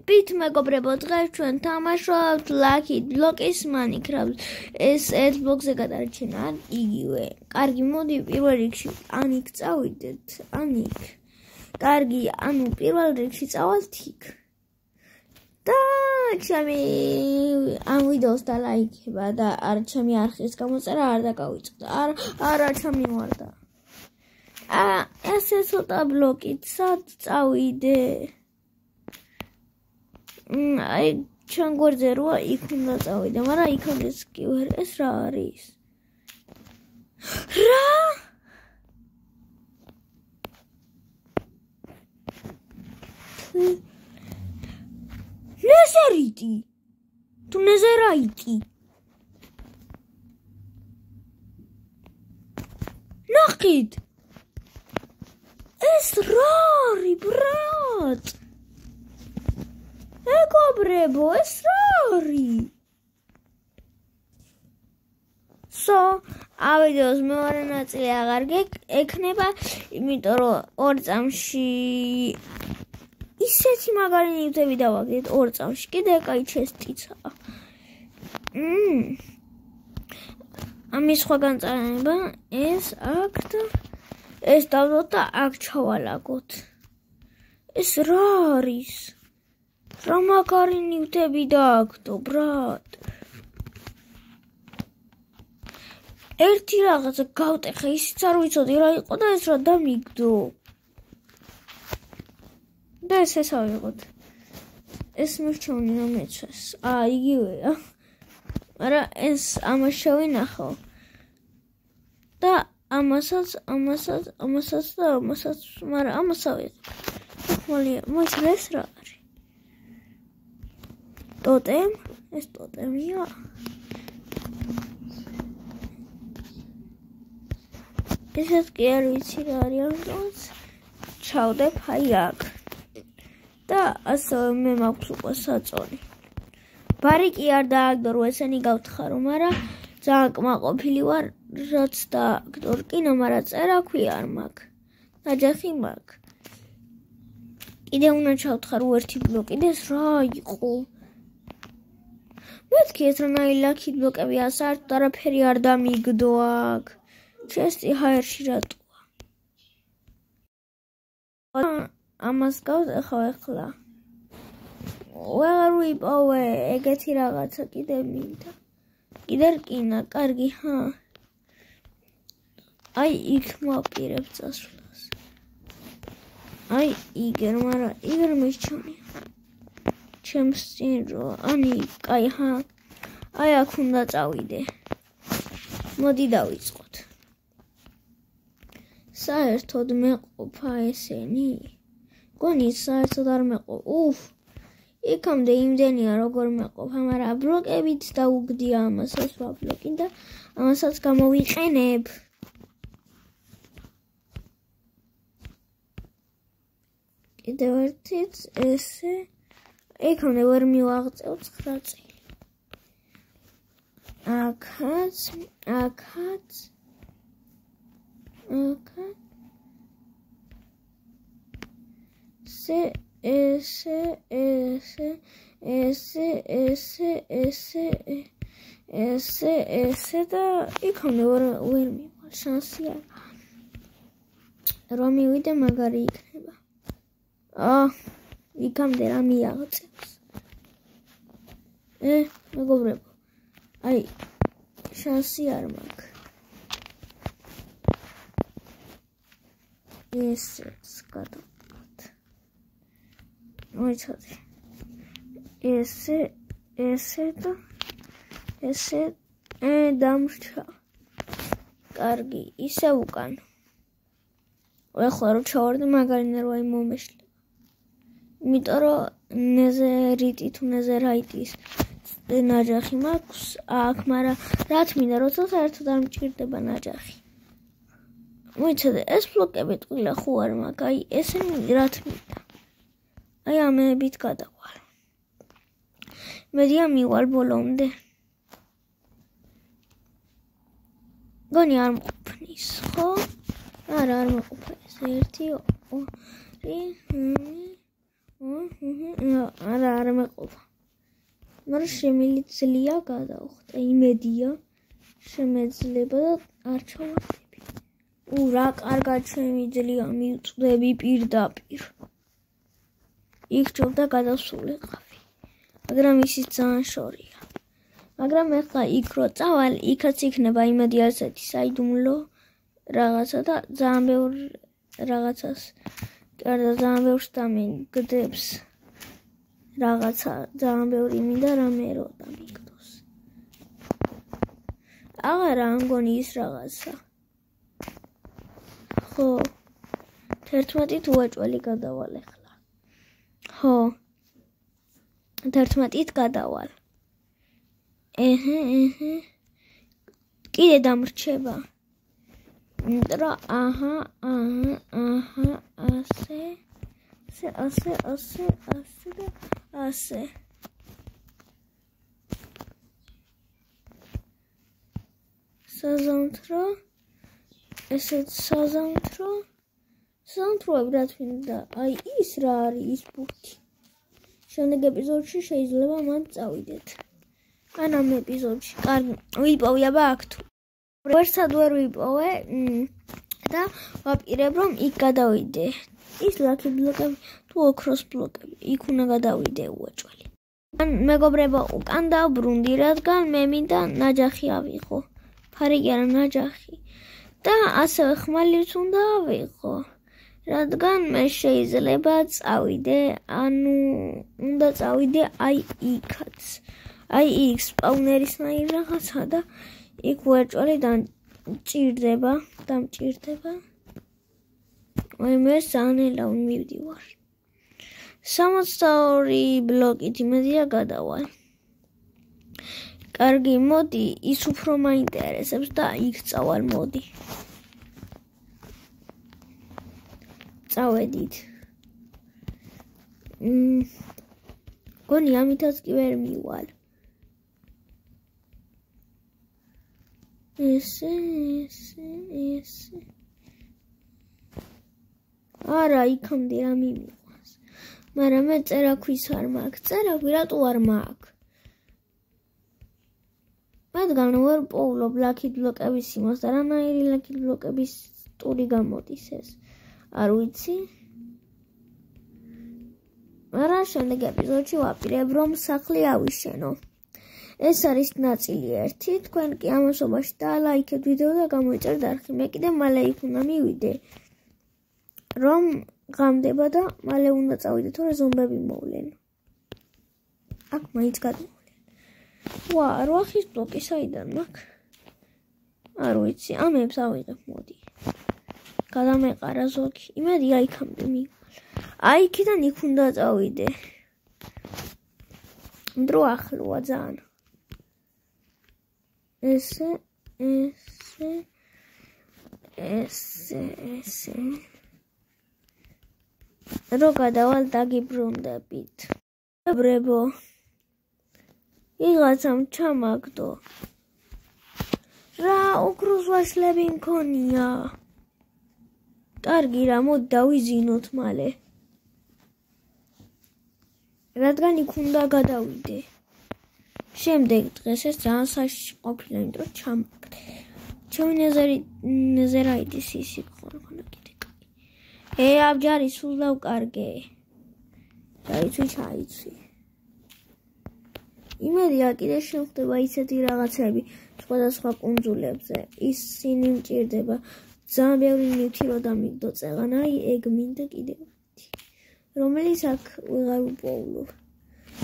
მოგესალმებით, მეგობრებო, დღეს ჩვენ თამაშობთ Lucky Blocks Minecraft. ეს Xbox-ზე გადარჩენა იგივე. კარგი, მოდი პირველ რიგში ანიკ წავიდეთ. ანიკ. კარგი, ანუ პირველ რიგში წავალთ იქ. და ჩემი ამ ვიდეოს დალაიქება და არ ჩემი არხის გამოწერა არ დაგავიწყდა. არა ჩამივარდა. ესე ცოტა ბლოკით სად წავიდე? აი ჩვენ გვერდზე როა იქ უნდა წავიდე, მაგრამ იქამდეც კი ვერ ეს რა არის? რა? ნეზერიტი. თუ ნეზერაიტი. ნახეთ. ეს რა არის, ბრატ? მეგობრებო, ეს რა არის? ავიდეოს მეორე ნაწილი აღარ ექნება, იმიტომ რომ ორ წამში ისეთი მაგარი ნივთები დავაგდეთ ორ წამში. კიდე კაი ჩესტიცა. ამის სხვა განწყობა ეს აქ და ეს დავდოთ და აქ ჩავალაგოთ. ეს რა არის? რა მაგარი ნივთები დააგდო, ბრატ? ერთი რაღაცა გავტეხე, ისიც არ ვიცოდი რა იყო და ეს რა დამიგდო. და ეს ავიღოთ. ეს მირჩევნი რომ ეცეს. იგივეა. მაგრამ ეს ამას შევინახო. და ამასაც და ამასაც, მაგრამ ამას ავიღე. ხმალია, მოიცა ეს რა არის? ტოტემ? ეს ტოტემია? ესეც კი არ ვიცი რა არის, ამიტომაც ჩავდებ აი აქ. და ასევე მე მაქვს უკვე საწოლი. ბარი კი არ დააგდო, რომ ესენი გავთხარო, მაგრამ ძალიან კმაყოფილი ვარ, რაც დააგდო რკინა, მაგრამ წერა ქვია არ მაქვს. ნაჯახი მაქვს. კიდე უნდა ჩავთხარო ერთი ბლოკი და ეს რა იყო? მეთქი ეს რანაირი Lucky ბლოკებია, საერთოდ არაფერი არ დამიგდო აქ. ჩესტი ჰაერში რატოა? ამას გავეხავ ახლა. ვეღარ ვიპოვე, ეგეთი რაღაცა კიდე მინდა. კიდე რკინა, კარგი, აი იქ მაპირებ წასვლას. აი იგერ, მაგრამ იგერ მისჩვენია. ჩემს წინ რო, კაი, აი აქ უნდა წავიდე. მოდი დავიწყოთ. საერთოდ მეყოფა ესენი? გონი საერთოდ არ მეყოფა. იქამდე იმდენია როგორ მეყოფა, მაგრამ ბლოკებით დაუგდია ამასაც ვაბლოკი და ამასაც გამოვიყენებ. კიდევ ერთიც ესე იქამდე ვერ მივაღწევ 9 წელი. აქაც ესე და იქამდე ვერ მივალ, შანსი არ. რომ მივიდე მაგარი იქნება. იქამდე რა მიაღწევს. მეგობრებო, აი შანსი არ მაქვს. ესეც გადავკეთ. მოიცადე. ესე და ესე დამრჩა. კარგი, ისე უკან. ეხლა რომ ჩავარდე მაგარინა რო აი მომეშლება. იმიტომ რომ ნეზერიტი თუ ნეზერაიტის ნაჯახი მაქვს აქ, მაგრამ რაც მინდა, როცა საერთოდ არ მჭირდება ნაჯახი. მოიცადე, ეს ბლოკები ტყილა ხო არ მაქვს, აი ესენი რაც მინდა. აი ამებით გადავალ. მედია მივალ ბოლომდე. გონი არ მყოფნის, ხო? არა, არ მყოფა ეს 1 2 არა მეყოფა. მაგრამ შემიძლია გადავხტე, იმედია შემეძლება და არ ჩავარდები. რა კარგად შემიძლია მივწვდები პირდაპირ. იქ ჯობდა გადავსულიყავი. მაგრამ ისიც ძალიან შორია. მაგრამ ეხლა იქ რო წავალ, იქაც იქნება იმედი ასეთი საიდუმლო რაღაცა და ძალიან ბევრ რაღაცას და ძალიან ბევრს დამიგდებს. რაღაცა ძალიან ბევრი მინდა რამე რო დამიგდოს. აღარა ამგონი ის რაღაცა. ხო 11-ით უაჭველი გადავალ ეხლა. ხო 11-ით გადავალ. კიდე დამრჩება. რა ასე. საზამთრო ესეც საზამთროები რა თქმა აი ის რა არის ის ბურთი. შემდეგ ეპიზოდში შეიძლება მან წავიდეთ. ან ამ ეპიზოდში კარგი ვიპოვე აბა აქ თუ ვერსად ვერ ვიპოვე და ვაპირებ რომ იქ გადავიდე. ის ლაკი ბლოკები თუ ოქროს ბლოკები იქ უნდა გადავიდე უაჭველი. ან მეგობრებო უკან დავბრუნდი რადგან მე მინდა ნაჯახი ავიღო. ფარიკი არა ნაჯახი. და ასევე ხმალიც უნდა ავიღო. რადგან მე შეიძლება წავიდე, ანუ უნდა წავიდე აი იქაც. აი იქ სპაუნერისნაირ რაღაცა და იქ უაჭველი დამჭირდება. აი მე სანელავ მივდივარ. 62 ბლოკით იმედია გადავალ. კარგი, მოდი, ის უფრო მაინტერესებს და იქ წავალ, მოდი. წავედით. გონი ამითაც კი ვერ მივალ. ესე. არა, იქამდე რა მივიყვანს. მაგრამ მე წერაქვის არ მაქვს. წერაქვი რატო არ მაქვს? რადგან ვერ პოულობ ლაკი ბლოკების იმას და რანაირი ლაკი ბლოკების ტური გამოდის ეს. არ ვიცი. მაგრამ შემდეგ ეპიზოდში ვაპირებ რომ სახლი ავიშენო. ეს არის ნაწილი 1. თქვენ კი ამასობაში დალაიქეთ ვიდეო და გამოიწერთ არხი. მე კიდე მალე იქ უნდა მივიდე. რომ ღამდება და მალე უნდა წავიდე, თორე ზომბები მოვლენ. აქ მაინც გადმოვლენ. ვა, 8-ის ბლოკი საიდან მაქვს? არ ვიცი, ამებს ავიღებ, მოდი. გადამეყარა ზოგი. იმედია იქამდე მივალ. აი იქიდან იქ უნდა წავიდე. დრო ახლოა ძალიან. ესე. რო გადავალ დაგიბრუნდებით. ბრებო. ვიღაცამ ჩამაგდო. რა ოქროს ვაშლები მქონია. კარგი რა, მოდი დავიზინოთ მალე. რადგან იქ უნდა გადავიდე. შემდეგ დღეს ეს ძალიან საშიში ყოფილა, იმიტომ რომ ჩამაგდე. ჩემი ნეზერაიდის ისი ხონა კიდე კაი. აბჯარი სულ დავკარგე. ჩაიცვი. იმედია კიდე შემხდება ისეთი რაღაცები სხვადასხვა კუნძულებზე. ისინი მჭირდება ძალიან ბევრი ნივთი რო დამიგდო წეღან, აი ეგ მინდა კიდე ერთი. რომელიც აქ ვეღარ ვიპოულობ.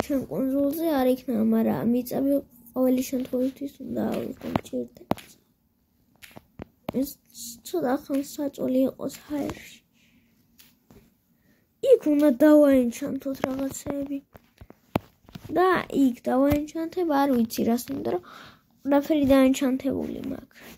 ჩემ კუნძულზე არ იქნება, მაგრამ მიწები ყოველი შემთხვევისთვის უნდა ავიღო, მჭირდება. ეს ცოტა ხანს საწოლი იყოს ჰაერში. იქ უნდა დავაენჩანთოთ რაღაცეები. და იქ დავაენჩანთებ, არ ვიცი რას, იმიტომ რომ ყველაფერი დაენჩანთებული მაქვს.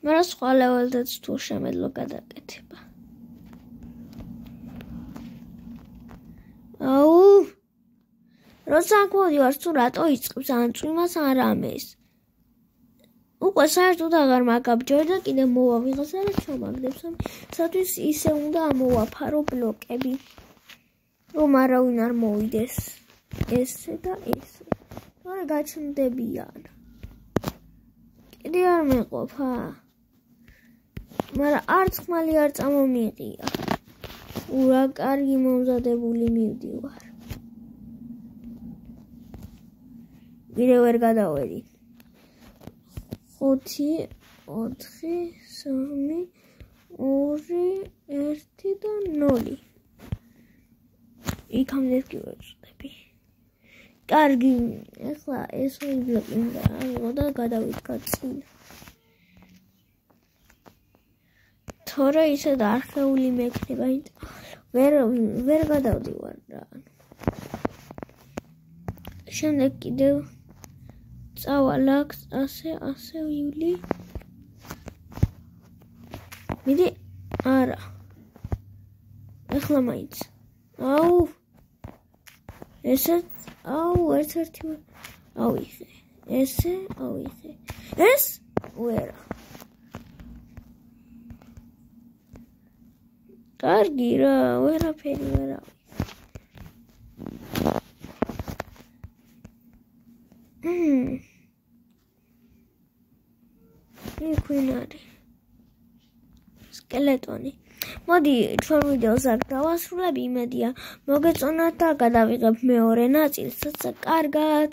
მაგრამ სხვა ლეველზეც თუ შემეძლო გადაკეთება. აუ როცა აკვოდივარ თუ რატო იწყებს ან წვიმას ან რამეს. უკვე საერთოდ აღარ მაქვს აბჯარი და კიდე მოვა ვიღაცა და ჩამაგდებს. სათვის ისე უნდა ამოვაფარო ბლოკები. რომ არავინ არ მოვიდეს ესე და ესე. თორე გაჩნდებიან. კიდე არ მეყოფა. მაგრამ არც ხმალი არ წამომიყია. რა კარგი მომზადებული მივდივარ. ვიდე ვერ გადავედი. 5 4 3 2 1 და 0. იქამდე კი ვეწდები. კარგი, ახლა ეს ორი ბლოკი უნდა ავიღო და გადავიდგა წინ. თორე ისე არხეული მექნება, ვერ გადავდივარ რა. შემდეგ კიდევ წავალ აქ ასე ვივლი. მიდი, არა. ახლა მაინც. აუ. ესეც, აუ, ერთ-ერთი ავიღე. ესე ავიღე. ეს ვერა. კარგი რა, ვერაფერი ვერ ავიღე. იქ ვინ არის? სკელეტონი. მოდი, ჩვენ ვიდეოს აქ დავასრულებ, იმედია მოგეწონათ და გადავიღებ მეორე ნაწილსაც. კარგად.